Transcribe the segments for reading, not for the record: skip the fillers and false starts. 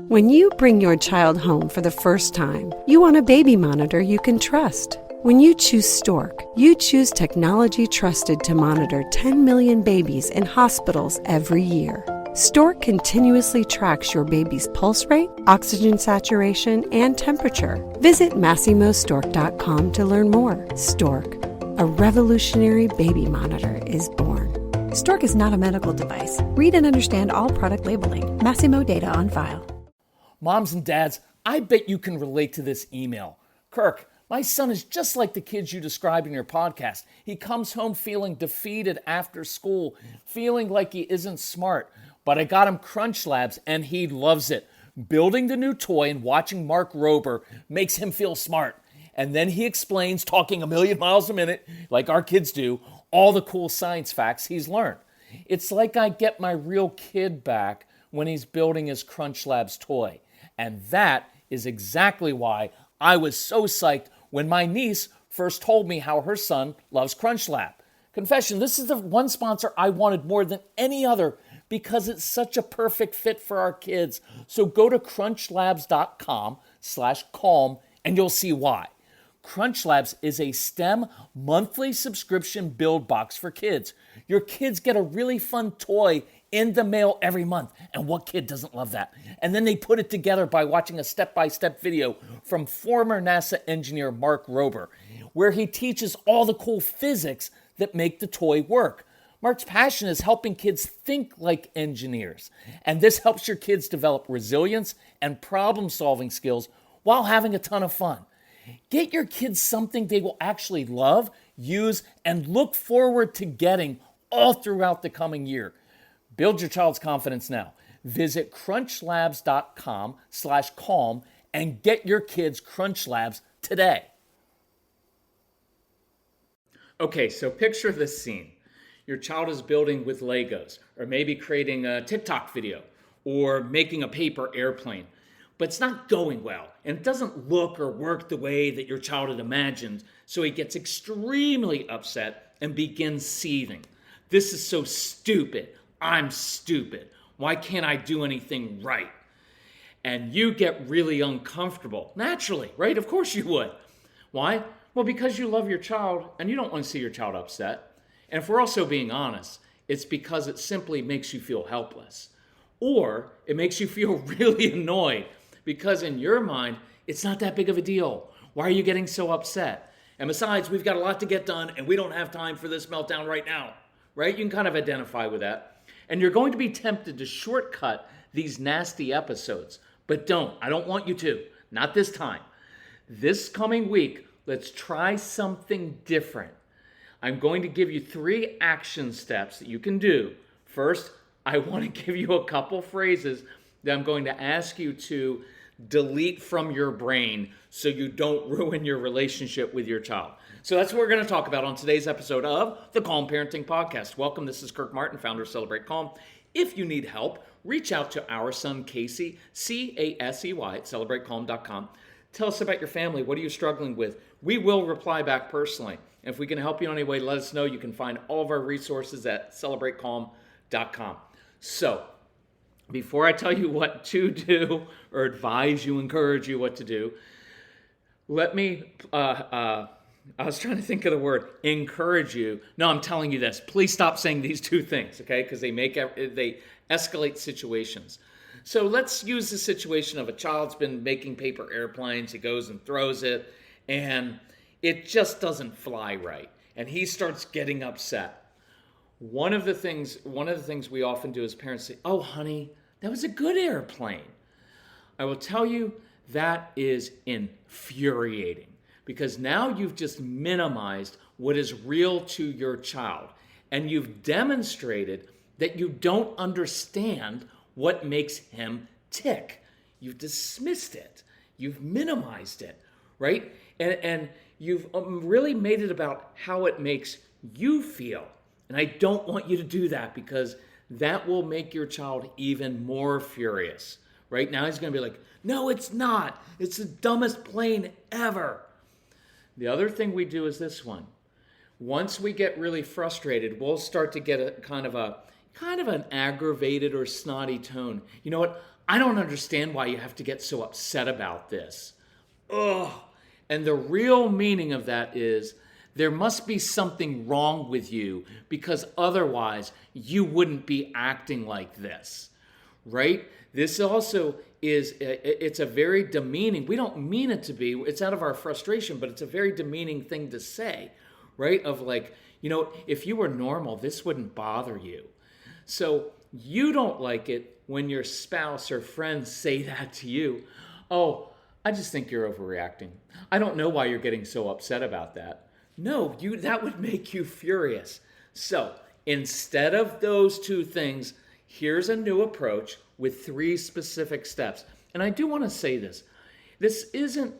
When you bring your child home for the first time, you want a baby monitor you can trust. When you choose Stork, you choose technology trusted to monitor 10 million babies in hospitals every year. Stork continuously tracks your baby's pulse rate, oxygen saturation, and temperature. Visit MassimoStork.com to learn more. Stork, a revolutionary baby monitor, is born. Stork is not a medical device. Read and understand all product labeling. Massimo data on file. Moms and dads, I bet you can relate to this email. Kirk, my son is just like the kids you described in your podcast. He comes home feeling defeated after school, feeling like he isn't smart. But I got him Crunch Labs and he loves it. Building the new toy and watching Mark Rober makes him feel smart. And then he explains, talking a million miles a minute, like our kids do, all the cool science facts he's learned. It's like I get my real kid back when he's building his Crunch Labs toy. And that is exactly why I was so psyched when my niece first told me how her son loves Crunch Lab. Confession, this is the one sponsor I wanted more than any other because it's such a perfect fit for our kids. So go to crunchlabs.com/calm and you'll see why. Crunch Labs is a STEM monthly subscription build box for kids. Your kids get a really fun toy in the mail every month. And what kid doesn't love that? And then they put it together by watching a step-by-step video from former NASA engineer Mark Rober, where he teaches all the cool physics that make the toy work. Mark's passion is helping kids think like engineers. And this helps your kids develop resilience and problem-solving skills while having a ton of fun. Get your kids something they will actually love, use, and look forward to getting all throughout the coming year. Build your child's confidence now. Visit crunchlabs.com/calm and get your kids Crunch Labs today. Okay, so picture this scene. Your child is building with Legos, or maybe creating a TikTok video, or making a paper airplane. But it's not going well, and it doesn't look or work the way that your child had imagined, so he gets extremely upset and begins seething. This is so stupid. I'm stupid. Why can't I do anything right? And you get really uncomfortable. Naturally, right? Of course you would. Why? Well, because you love your child and you don't want to see your child upset. And if we're also being honest, it's because it simply makes you feel helpless. Or it makes you feel really annoyed because in your mind, it's not that big of a deal. Why are you getting so upset? And besides, we've got a lot to get done and we don't have time for this meltdown right now, right? You can kind of identify with that. And you're going to be tempted to shortcut these nasty episodes, but don't. I don't want you to. Not this time. This coming week, let's try something different. I'm going to give you 3 action steps that you can do. First, I want to give you a couple phrases that I'm going to ask you to delete from your brain so you don't ruin your relationship with your child. So that's what we're going to talk about on today's episode of the Calm Parenting Podcast. Welcome, this is Kirk Martin, founder of Celebrate Calm. If you need help, reach out to our son Casey, Casey, at celebratecalm.com. Tell us about your family. What are you struggling with? We will reply back personally. And if we can help you in any way, let us know. You can find all of our resources at celebratecalm.com. So, before I tell you what to do or advise you, encourage you what to do, let me, I was trying to think of the word, encourage you. No, I'm telling you this. Please stop saying these 2 things, okay? Because they escalate situations. So let's use the situation of a child's been making paper airplanes. He goes and throws it, and it just doesn't fly right. And he starts getting upset. One of the things we often do as parents say, "Oh, honey, that was a good airplane." I will tell you that is infuriating because now you've just minimized what is real to your child, and you've demonstrated that you don't understand what makes him tick. You've dismissed it. You've minimized it, right? And you've really made it about how it makes you feel. And I don't want you to do that because that will make your child even more furious. Right now he's going to be like, "No, it's not. It's the dumbest plane ever." The other thing we do is this one. Once we get really frustrated, we'll start to get a kind of an aggravated or snotty tone. "You know what? I don't understand why you have to get so upset about this. Ugh. And the real meaning of that is there must be something wrong with you because otherwise you wouldn't be acting like this, right? This also it's a very demeaning, we don't mean it to be, it's out of our frustration, but it's a very demeaning thing to say, right? Of like, if you were normal, this wouldn't bother you. So you don't like it when your spouse or friends say that to you. Oh, I just think you're overreacting. I don't know why you're getting so upset about that. No, that would make you furious. So instead of those two things, here's a new approach with 3 specific steps. And I do want to say this. This isn't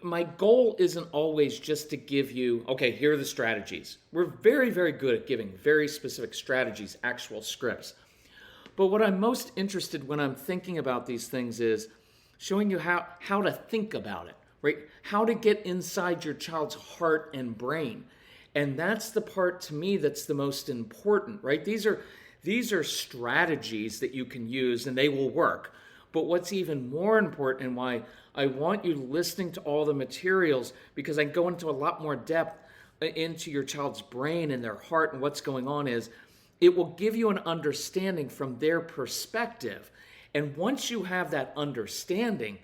my goal isn't always just to give you, okay, here are the strategies. We're very, very good at giving very specific strategies, actual scripts. But what I'm most interested when I'm thinking about these things is showing you how to think about it, right? How to get inside your child's heart and brain. And that's the part to me that's the most important, right? These are strategies that you can use and they will work. But what's even more important and why I want you listening to all the materials, because I go into a lot more depth into your child's brain and their heart and what's going on, is it will give you an understanding from their perspective. And once you have that understanding,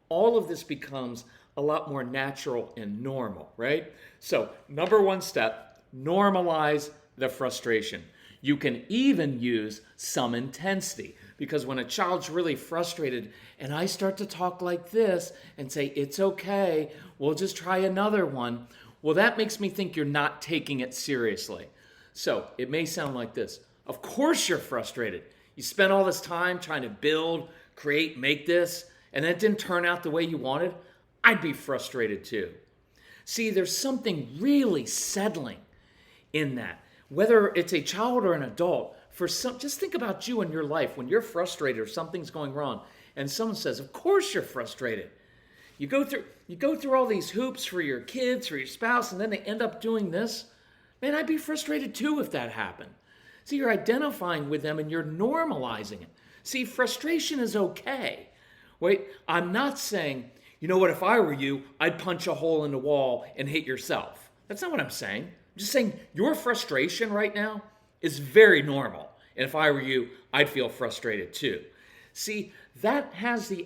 all of this becomes a lot more natural and normal, right? So, number 1 step, normalize the frustration. You can even use some intensity, because when a child's really frustrated and I start to talk like this and say, it's okay, we'll just try another one, well, that makes me think you're not taking it seriously. So it may sound like this. Of course you're frustrated. You spent all this time trying to build, create, make this, and it didn't turn out the way you wanted. I'd be frustrated too. See, there's something really settling in that. Whether it's a child or an adult, just think about you in your life when you're frustrated or something's going wrong, and someone says, "Of course you're frustrated." You go through all these hoops for your kids, for your spouse, and then they end up doing this. Man, I'd be frustrated too if that happened. See, you're identifying with them and you're normalizing it. See, frustration is okay. Wait, I'm not saying, you know what, if I were you, I'd punch a hole in the wall and hit yourself. That's not what I'm saying. I'm just saying your frustration right now is very normal. And if I were you, I'd feel frustrated too. See, that has the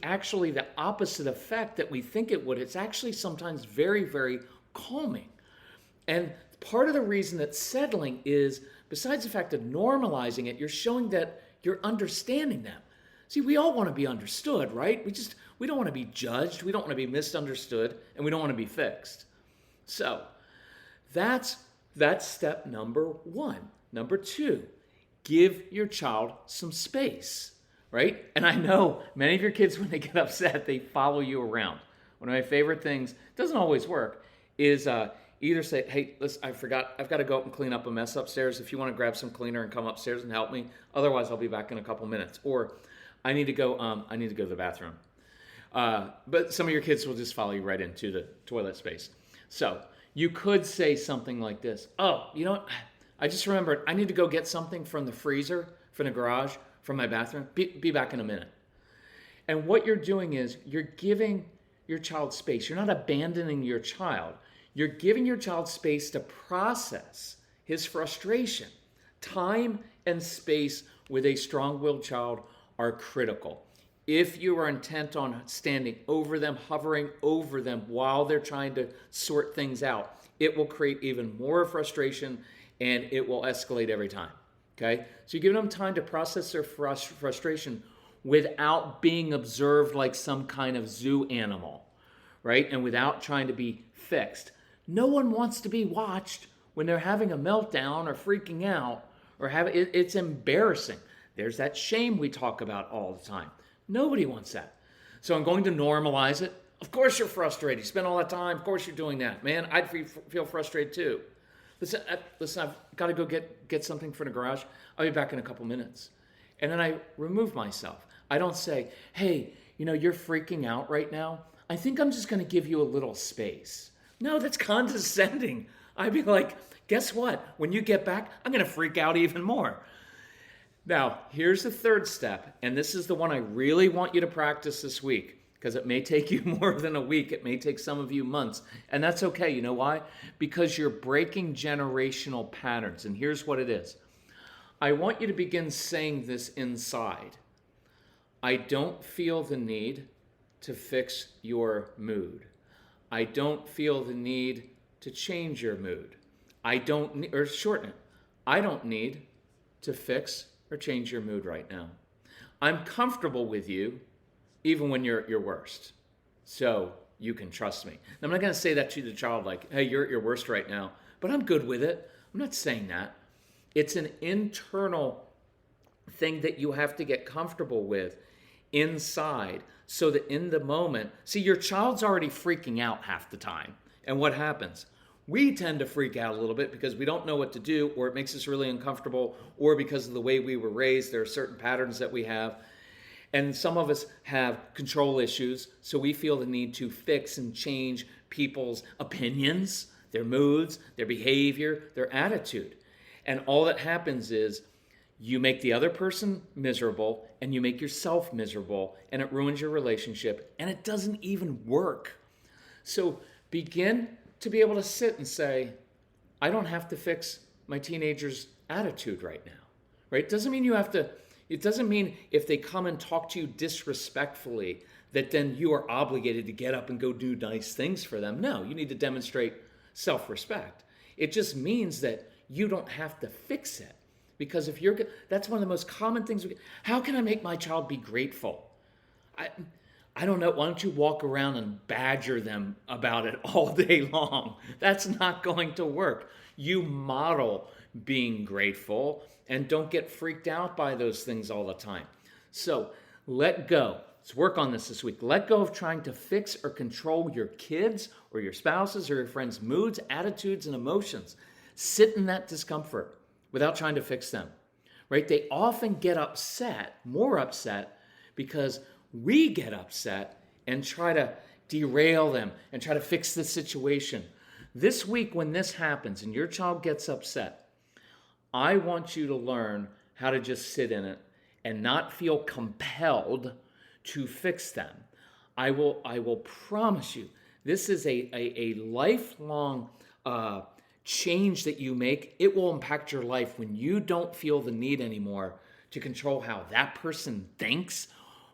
opposite effect that we think it would. It's actually sometimes very, very calming. And part of the reason that settling is, besides the fact of normalizing it, you're showing that you're understanding them. See, we all want to be understood, right? We don't want to be judged, we don't want to be misunderstood, and we don't want to be fixed. So, that's step number 1. Number 2, give your child some space, right? And I know many of your kids, when they get upset, they follow you around. One of my favorite things, doesn't always work, is either say, "Hey, listen, I forgot, I've got to go up and clean up a mess upstairs. If you want to grab some cleaner and come upstairs and help me, otherwise I'll be back in a couple minutes." Or, I need to go to the bathroom. But some of your kids will just follow you right into the toilet space. So you could say something like this: "Oh, you know what? I just remembered I need to go get something from the freezer, from the garage, from my bathroom. Be back in a minute." And what you're doing is you're giving your child space. You're not abandoning your child. You're giving your child space to process his frustration. Time and space with a strong-willed child are critical. If you are intent on standing over them, hovering over them while they're trying to sort things out, it will create even more frustration and it will escalate every time. Okay? So you're giving them time to process their frustration without being observed like some kind of zoo animal, right? And without trying to be fixed. No one wants to be watched when they're having a meltdown or freaking out or it's embarrassing. There's that shame we talk about all the time. Nobody wants that. So I'm going to normalize it. Of course you're frustrated. You spend all that time. Of course you're doing that. Man, I'd feel frustrated too. Listen, I've got to go get something from the garage. I'll be back in a couple minutes. And then I remove myself. I don't say, "Hey, you're freaking out right now. I think I'm just going to give you a little space." No, that's condescending. I'd be like, "Guess what? When you get back, I'm going to freak out even more." Now, here's the third step, and this is the one I really want you to practice this week, because it may take you more than a week. It may take some of you months, and that's okay. You know why? Because you're breaking generational patterns, and here's what it is. I want you to begin saying this inside. I don't feel the need to fix your mood. I don't feel the need to change your mood. Or shorten it. I don't need to fix or change your mood right now. I'm comfortable with you even when you're at your worst. So you can trust me. Now, I'm not going to say that to the child like, hey, you're at your worst right now, but I'm good with it. I'm not saying that. It's an internal thing that you have to get comfortable with inside so that in the moment, see, your child's already freaking out half the time. And what happens? We tend to freak out a little bit because we don't know what to do, or it makes us really uncomfortable, or because of the way we were raised, there are certain patterns that we have. And some of us have control issues, so we feel the need to fix and change people's opinions, their moods, their behavior, their attitude. And all that happens is you make the other person miserable and you make yourself miserable, and it ruins your relationship, and it doesn't even work. So begin to be able to sit and say, I don't have to fix my teenager's attitude right now, right? It doesn't mean if they come and talk to you disrespectfully that then you are obligated to get up and go do nice things for them. No, you need to demonstrate self-respect. It just means that you don't have to fix it. Because that's one of the most common things. How can I make my child be grateful? I don't know. Why don't you walk around and badger them about it all day long? That's not going to work. You model being grateful and don't get freaked out by those things all the time. So let go. Let's work on this week. Let go of trying to fix or control your kids or your spouses or your friends' moods, attitudes, and emotions. Sit in that discomfort without trying to fix them, right? They often get more upset, because we get upset and try to derail them and try to fix the situation. This week, when this happens and your child gets upset, I want you to learn how to just sit in it and not feel compelled to fix them. I will promise you, this is a lifelong change that you make. It will impact your life when you don't feel the need anymore to control how that person thinks,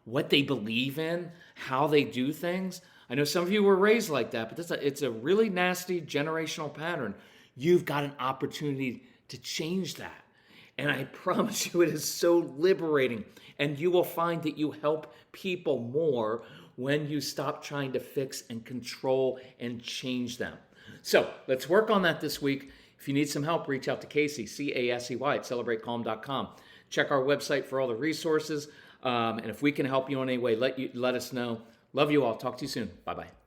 what they believe in, how they do things. I know some of you were raised like that, but it's a really nasty generational pattern. You've got an opportunity to change that. And I promise you, it is so liberating. And you will find that you help people more when you stop trying to fix and control and change them. So let's work on that this week. If you need some help, reach out to Casey, Casey, at celebratecalm.com. Check our website for all the resources. And if we can help you in any way, let us know. Love you all. Talk to you soon. Bye-bye.